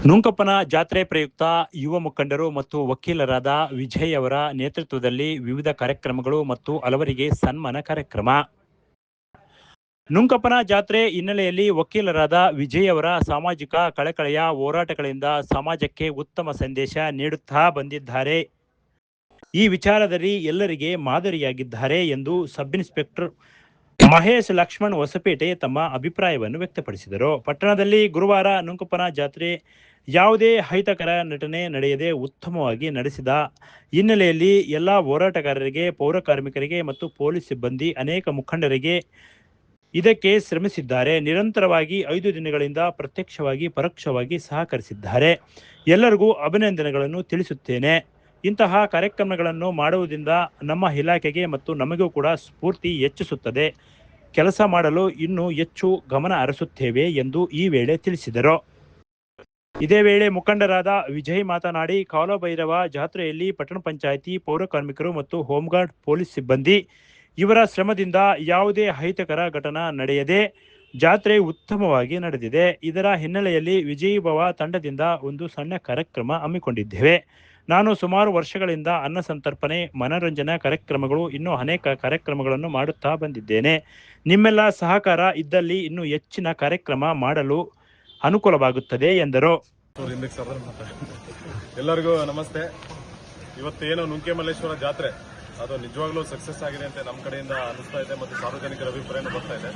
ನುಂಕಪ್ಪನ ಜಾತ್ರೆ ಪ್ರಯುಕ್ತ ಯುವ ಮುಖಂಡರು ಮತ್ತು ವಕೀಲರಾದ ವಿಜಯ್ ಅವರ ನೇತೃತ್ವದಲ್ಲಿ ವಿವಿಧ ಕಾರ್ಯಕ್ರಮಗಳು ಮತ್ತು ಹಲವರಿಗೆ ಸನ್ಮಾನ ಕಾರ್ಯಕ್ರಮ. ನುಂಕಪ್ಪನ ಜಾತ್ರೆ ಹಿನ್ನೆಲೆಯಲ್ಲಿ ವಕೀಲರಾದ ವಿಜಯ್ ಅವರ ಸಾಮಾಜಿಕ ಕಳಕಳಿಯ ಹೋರಾಟಗಳಿಂದ ಸಮಾಜಕ್ಕೆ ಉತ್ತಮ ಸಂದೇಶ ನೀಡುತ್ತಾ ಬಂದಿದ್ದಾರೆ. ಈ ವಿಚಾರದಲ್ಲಿ ಎಲ್ಲರಿಗೆ ಮಾದರಿಯಾಗಿದ್ದಾರೆ ಎಂದು ಸಬ್ ಇನ್ಸ್ಪೆಕ್ಟರ್ ಮಹೇಶ್ ಲಕ್ಷ್ಮಣ್ ಹೊಸಪೇಟೆ ತಮ್ಮ ಅಭಿಪ್ರಾಯವನ್ನು ವ್ಯಕ್ತಪಡಿಸಿದರು. ಪಟ್ಟಣದಲ್ಲಿ ಗುರುವಾರ ನುಂಕಪ್ಪನ ಜಾತ್ರೆ ಯಾವುದೇ ಅಹಿತಕರ ನಟನೆ ನಡೆಯದೆ ಉತ್ತಮವಾಗಿ ನಡೆಸಿದ ಹಿನ್ನೆಲೆಯಲ್ಲಿ ಎಲ್ಲ ಹೋರಾಟಗಾರರಿಗೆ, ಪೌರ ಕಾರ್ಮಿಕರಿಗೆ ಮತ್ತು ಪೊಲೀಸ್ ಸಿಬ್ಬಂದಿ, ಅನೇಕ ಮುಖಂಡರಿಗೆ ಇದಕ್ಕೆ ಶ್ರಮಿಸಿದ್ದಾರೆ. ನಿರಂತರವಾಗಿ 5 ದಿನಗಳಿಂದ ಪ್ರತ್ಯಕ್ಷವಾಗಿ ಪರೋಕ್ಷವಾಗಿ ಸಹಕರಿಸಿದ್ದಾರೆ. ಎಲ್ಲರಿಗೂ ಅಭಿನಂದನೆಗಳನ್ನು ತಿಳಿಸುತ್ತೇನೆ. ಇಂತಹ ಕಾರ್ಯಕ್ರಮಗಳನ್ನು ಮಾಡುವುದರಿಂದ ನಮ್ಮ ಇಲಾಖೆಗೆ ಮತ್ತು ನಮಗೂ ಕೂಡ ಸ್ಫೂರ್ತಿ ಹೆಚ್ಚಿಸುತ್ತದೆ. ಕೆಲಸ ಮಾಡಲು ಇನ್ನೂ ಹೆಚ್ಚು ಗಮನ ಹರಿಸುತ್ತೇವೆ ಎಂದು ಈ ವೇಳೆ ತಿಳಿಸಿದರು. ಇದೇ ವೇಳೆ ಮುಖಂಡರಾದ ವಿಜಯ್ ಮಾತನಾಡಿ, ಕಾಲಭೈರವ ಜಾತ್ರೆಯಲ್ಲಿ ಪಟ್ಟಣ ಪಂಚಾಯಿತಿ, ಪೌರ ಕಾರ್ಮಿಕರು ಮತ್ತು ಹೋಂಗಾರ್ಡ್ ಪೊಲೀಸ್ ಸಿಬ್ಬಂದಿ ಇವರ ಶ್ರಮದಿಂದ ಯಾವುದೇ ಅಹಿತಕರ ಘಟನೆ ನಡೆಯದೆ ಜಾತ್ರೆ ಉತ್ತಮವಾಗಿ ನಡೆದಿದೆ. ಇದರ ಹಿನ್ನೆಲೆಯಲ್ಲಿ ವಿಜಯೀಭವ ತಂಡದಿಂದ ಒಂದು ಸಣ್ಣ ಕಾರ್ಯಕ್ರಮ ಹಮ್ಮಿಕೊಂಡಿದ್ದೇವೆ. ನಾನು ಸುಮಾರು ವರ್ಷಗಳಿಂದ ಅನ್ನ ಸಂತರ್ಪಣೆ, ಮನರಂಜನಾ ಕಾರ್ಯಕ್ರಮಗಳು, ಇನ್ನೂ ಅನೇಕ ಕಾರ್ಯಕ್ರಮಗಳನ್ನು ಮಾಡುತ್ತಾ ಬಂದಿದ್ದೇನೆ. ನಿಮ್ಮೆಲ್ಲ ಸಹಕಾರ ಇದ್ದಲ್ಲಿ ಇನ್ನೂ ಹೆಚ್ಚಿನ ಕಾರ್ಯಕ್ರಮ ಮಾಡಲು ಅನುಕೂಲವಾಗುತ್ತದೆ ಎಂದರು. ಎಲ್ಲರಿಗೂ ನಮಸ್ತೆ. ಇವತ್ತೇನು ನುಂಕೆಮಲ್ಲೇಶ್ವರ ಜಾತ್ರೆ ಅದು ನಿಜವಾಗ್ಲೂ ಸಕ್ಸಸ್ ಆಗಿದೆ ಅಂತ ನಮ್ಮ ಕಡೆಯಿಂದ ಅನಿಸ್ತಾ ಇದೆ ಮತ್ತು ಸಾರ್ವಜನಿಕರ ಅಭಿಪ್ರಾಯನೂ ಬರ್ತಾ ಇದೆ.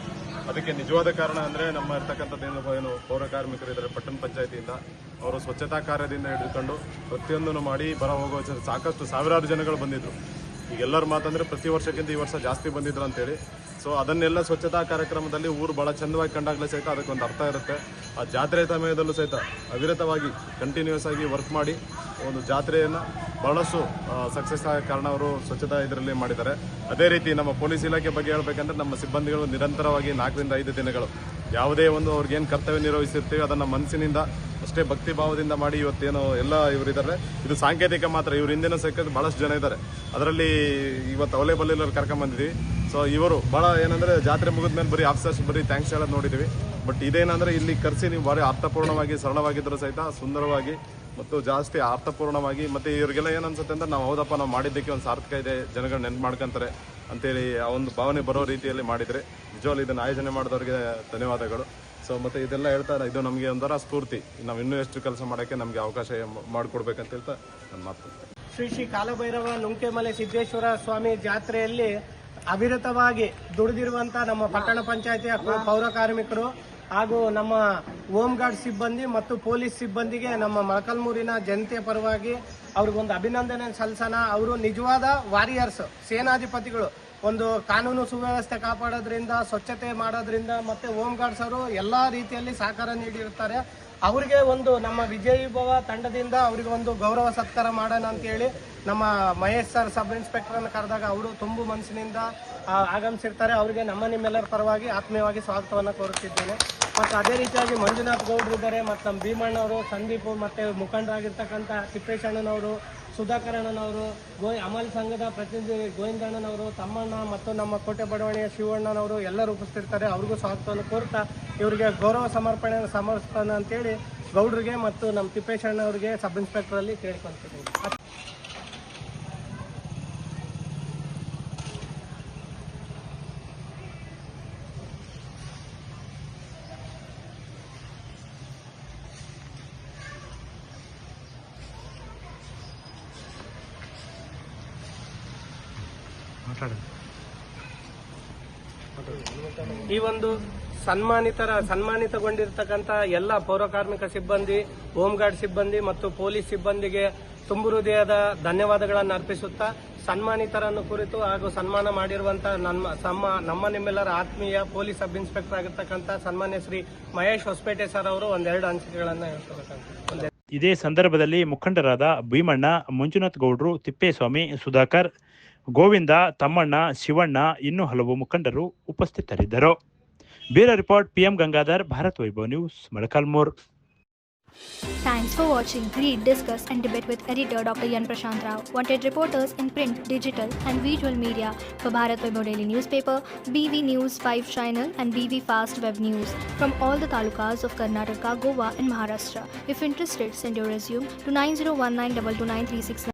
ಅದಕ್ಕೆ ನಿಜವಾದ ಕಾರಣ ಅಂದರೆ ನಮ್ಮ ಇರ್ತಕ್ಕಂಥದ್ದೇನು ಏನು ಪೌರ ಕಾರ್ಮಿಕರು ಇದ್ದಾರೆ ಪಟ್ಟಣ ಪಂಚಾಯತಿಯಿಂದ, ಅವರು ಸ್ವಚ್ಛತಾ ಕಾರ್ಯದಿಂದ ಹಿಡಿದುಕೊಂಡು ಪ್ರತಿಯೊಂದನ್ನು ಮಾಡಿ ಬರ ಹೋಗೋ ಸಾಕಷ್ಟು ಸಾವಿರಾರು ಜನಗಳು ಬಂದಿದ್ರು. ಈಗ ಎಲ್ಲರ ಮಾತಂದರೆ ಪ್ರತಿ ವರ್ಷಕ್ಕಿಂತ ಈ ವರ್ಷ ಜಾಸ್ತಿ ಬಂದಿದ್ರು ಅಂತೇಳಿ. ಸೊ ಅದನ್ನೆಲ್ಲ ಸ್ವಚ್ಛತಾ ಕಾರ್ಯಕ್ರಮದಲ್ಲಿ ಊರು ಭಾಳ ಚಂದವಾಗಿ ಕಂಡಾಗಲೇ ಸಹಿತ ಅದಕ್ಕೊಂದು ಅರ್ಥ ಇರುತ್ತೆ. ಆ ಜಾತ್ರೆ ಸಮಯದಲ್ಲೂ ಸಹಿತ ಅವಿರತವಾಗಿ ಕಂಟಿನ್ಯೂಸ್ ಆಗಿ ವರ್ಕ್ ಮಾಡಿ ಒಂದು ಜಾತ್ರೆಯನ್ನು ಬಹಳಷ್ಟು ಸಕ್ಸಸ್ ಆಗ ಕಾರಣ ಅವರು ಸ್ವಚ್ಛತಾ ಇದರಲ್ಲಿ ಮಾಡಿದ್ದಾರೆ. ಅದೇ ರೀತಿ ನಮ್ಮ ಪೊಲೀಸ್ ಇಲಾಖೆ ಬಗ್ಗೆ ಹೇಳಬೇಕಂದ್ರೆ ನಮ್ಮ ಸಿಬ್ಬಂದಿಗಳು ನಿರಂತರವಾಗಿ 4 ರಿಂದ 5 ದಿನಗಳು ಯಾವುದೇ ಒಂದು ಅವ್ರಿಗೇನು ಕರ್ತವ್ಯ ನಿರ್ವಹಿಸಿರ್ತೀವಿ ಅದನ್ನು ಮನಸ್ಸಿನಿಂದ ಅಷ್ಟೇ ಭಕ್ತಿ ಭಾವದಿಂದ ಮಾಡಿ ಇವತ್ತೇನು ಎಲ್ಲ ಇವರಿದ್ದಾರೆ. ಇದು ಸಾಂಕೇತಿಕ ಮಾತ್ರ. ಇವ್ರ ಹಿಂದಿನ ಸಿಕ್ಕದ್ದು ಭಾಳಷ್ಟು ಜನ ಇದ್ದಾರೆ. ಅದರಲ್ಲಿ ಇವತ್ತು ಅವೈಲೇಬಲ್ ಇಲ್ಲರು ಕರ್ಕೊಂಬಂದಿದ್ದೀವಿ. ಸೊ ಇವರು ಭಾಳ ಏನಂದರೆ ಜಾತ್ರೆ ಮುಗಿದ ಮೇಲೆ ಬರೀ ಆಫೀಸರ್ಸ್ ಬರೀ ಥ್ಯಾಂಕ್ಸ್ ಹೇಳೋದು ನೋಡಿದ್ದೀವಿ. ಬಟ್ ಇದೇನಂದರೆ ಇಲ್ಲಿ ಕರೆಸಿ ನೀವು ಭಾರಿ ಅರ್ಥಪೂರ್ಣವಾಗಿ, ಸರಳವಾಗಿದ್ದರೂ ಸಹಿತ ಸುಂದರವಾಗಿ ಮತ್ತು ಜಾಸ್ತಿ ಅರ್ಥಪೂರ್ಣವಾಗಿ, ಮತ್ತು ಇವ್ರಿಗೆಲ್ಲ ಏನು ಅನ್ಸುತ್ತೆ ಅಂದರೆ ನಾವು ಹೌದಪ್ಪ ನಾವು ಮಾಡಿದ್ದಕ್ಕೆ ಒಂದು ಸಾರ್ಥಕ ಇದೆ, ಜನಗಳು ನೆನ್ಪು ಮಾಡ್ಕೊಂತಾರೆ ಅಂತೇಳಿ ಆ ಒಂದು ಭಾವನೆ ಬರೋ ರೀತಿಯಲ್ಲಿ ಮಾಡಿದರೆ ನಿಜವಾಗ್ಲೂ ಇದನ್ನು ಆಯೋಜನೆ ಮಾಡಿದವ್ರಿಗೆ ಧನ್ಯವಾದಗಳು. ಸೊ ಮತ್ತು ಇದೆಲ್ಲ ಹೇಳ್ತಾ ಇದು ನಮಗೆ ಒಂಥರ ಸ್ಫೂರ್ತಿ. ನಾವು ಇನ್ನೂ ಎಷ್ಟು ಕೆಲಸ ಮಾಡೋಕ್ಕೆ ನಮಗೆ ಅವಕಾಶ ಮಾಡಿಕೊಡ್ಬೇಕಂತ ಹೇಳ್ತಾ ನಾನು ಮಾತಾಡ್ತೇನೆ. ಶ್ರೀ ಕಾಲಭೈರವ ನುಂಕೆಮಲೆ ಸಿದ್ದೇಶ್ವರ ಸ್ವಾಮಿ ಜಾತ್ರೆಯಲ್ಲಿ ಅವಿರತವಾಗಿ ದುಡಿದಿರುವಂತ ನಮ್ಮ ಪಟ್ಟಣ ಪಂಚಾಯತಿಯ ಪೌರ ಕಾರ್ಮಿಕರು ಹಾಗೂ ನಮ್ಮ ಹೋಮ್ ಗಾರ್ಡ್ ಸಿಬ್ಬಂದಿ ಮತ್ತು ಪೊಲೀಸ್ ಸಿಬ್ಬಂದಿಗೆ ನಮ್ಮ ಮೊಳಕಾಲ್ಮೂರಿನ ಜನತೆಯ ಪರವಾಗಿ ಅವ್ರಿಗೊಂದು ಅಭಿನಂದನೆ ಸಲ್ಲಿಸೋಣ. ಅವರು ನಿಜವಾದ ವಾರಿಯರ್ಸ್, ಸೇನಾಧಿಪತಿಗಳು. ಒಂದು ಕಾನೂನು ಸುವ್ಯವಸ್ಥೆ ಕಾಪಾಡೋದ್ರಿಂದ, ಸ್ವಚ್ಛತೆ ಮಾಡೋದ್ರಿಂದ ಮತ್ತೆ ಹೋಮ್ ಗಾರ್ಡ್ಸ್ ಅವರು ಎಲ್ಲಾ ರೀತಿಯಲ್ಲಿ ಸಹಕಾರ ನೀಡಿರುತ್ತಾರೆ. ಅವರಿಗೆ ಒಂದು ನಮ್ಮ ವಿಜಯೀಭವ ತಂಡದಿಂದ ಅವರಿಗೆ ಒಂದು ಗೌರವ ಸತ್ಕಾರ ಮಾಡೋಣ ಅಂತೇಳಿ ನಮ್ಮ ಮಹೇಶ್ ಸರ್ ಸಬ್ ಇನ್ಸ್ಪೆಕ್ಟರ್ ಅನ್ನು ಕರೆದಾಗ ಅವರು ತುಂಬು ಮನಸ್ಸಿನಿಂದ ಆಗಮಿಸಿರ್ತಾರೆ. ಅವರಿಗೆ ನಿಮ್ಮೆಲ್ಲರ ಪರವಾಗಿ ಆತ್ಮೀಯವಾಗಿ ಸ್ವಾಗತವನ್ನು ಕೋರುತ್ತಿದ್ದೇನೆ. ಮತ್ತು ಅದೇ ರೀತಿಯಾಗಿ ಮಂಜುನಾಥ್ ಗೌಡ್ರು ಇದ್ದಾರೆ, ಮತ್ತು ನಮ್ಮ ಭೀಮಣ್ಣವರು, ಸಂದೀಪ್, ಮತ್ತೆ ಮುಖಂಡರಾಗಿರ್ತಕ್ಕಂಥ ತಿಪ್ಪೇಶಣ್ಣನವರು, ಸುಧಾಕರಣ್ಣನವರು, ಅಮಲ್ ಸಂಘದ ಪ್ರತಿನಿಧಿ ಗೋವಿಂದಣ್ಣನವರು, ತಮ್ಮಣ್ಣ ಮತ್ತು ನಮ್ಮ ಕೋಟೆ ಬಡಾವಣೆಯ ಶಿವಣ್ಣನವರು ಎಲ್ಲರೂ ಉಪಸ್ಥಿತಿರ್ತಾರೆ. ಅವ್ರಿಗೂ ಸ್ವಾಗತವನ್ನು ಕೋರ್ತಾ ಇವರಿಗೆ ಗೌರವ ಸಮರ್ಪಣೆಯನ್ನು ಸಮರ್ಪಿಸೋಣ ಅಂತೇಳಿ ಗೌಡ್ರಿಗೆ ಮತ್ತು ನಮ್ಮ ತಿಪ್ಪೇಶಣ್ಣವರಿಗೆ ಸಬ್ ಇನ್ಸ್ಪೆಕ್ಟರ್ ಅಲ್ಲಿ ಕೇಳ್ಕೊಳ್ತಿದ್ದೀನಿ. ಈ ಒಂದು ಸನ್ಮಾನಿತಗೊಂಡಿರ್ತಕ್ಕಂಥ ಎಲ್ಲ ಪೌರ ಕಾರ್ಮಿಕ ಸಿಬ್ಬಂದಿ, ಹೋಮ್ ಗಾರ್ಡ್ ಸಿಬ್ಬಂದಿ ಮತ್ತು ಪೊಲೀಸ್ ಸಿಬ್ಬಂದಿಗೆ ತುಂಬು ಹೃದಯದ ಧನ್ಯವಾದಗಳನ್ನು ಅರ್ಪಿಸುತ್ತಾ ಸನ್ಮಾನಿತರನ್ನು ಕುರಿತು ಹಾಗೂ ಸನ್ಮಾನ ಮಾಡಿರುವಂತಹ ನಮ್ಮ ನಿಮ್ಮೆಲ್ಲರ ಆತ್ಮೀಯ ಪೊಲೀಸ್ ಸಬ್ ಇನ್ಸ್ಪೆಕ್ಟರ್ ಆಗಿರ್ತಕ್ಕಂಥ ಸನ್ಮಾನ್ಯ ಶ್ರೀ ಮಹೇಶ್ ಹೊಸಪೇಟೆ ಸರ್ ಅವರು 2 ಅನಿಸಿಕೆಗಳನ್ನು ಹೇಳ್ಕೊಳ್ಬೇಕಂತ. ಇದೇ ಸಂದರ್ಭದಲ್ಲಿ ಮುಖಂಡರಾದ ಭೀಮಣ್ಣ, ಮಂಜುನಾಥ್ ಗೌಡ್ರು, ತಿಪ್ಪೇಸ್ವಾಮಿ, ಸುಧಾಕರ್, ಗೋವಿಂದ, ತಮ್ಮಣ್ಣ, ಶಿವಣ್ಣ ಇನ್ನೂ ಹಲವು ಮುಖಂಡರು ಉಪಸ್ಥಿತರಿದ್ದರು. Bureau report, PM Gangadhar, Bharat Vaibhav news, Molakalmuru. Thanks for watching. Read, discuss, and debate with editor Dr. Yan Prashant Rao. Wanted reporters in print, digital, and visual media for Bharat Vaibhav Daily Newspaper, BV News 5 Channel, and BV Fast Web News from all the talukas of Karnataka, Goa, and Maharashtra. If interested, send your resume to 9019229369.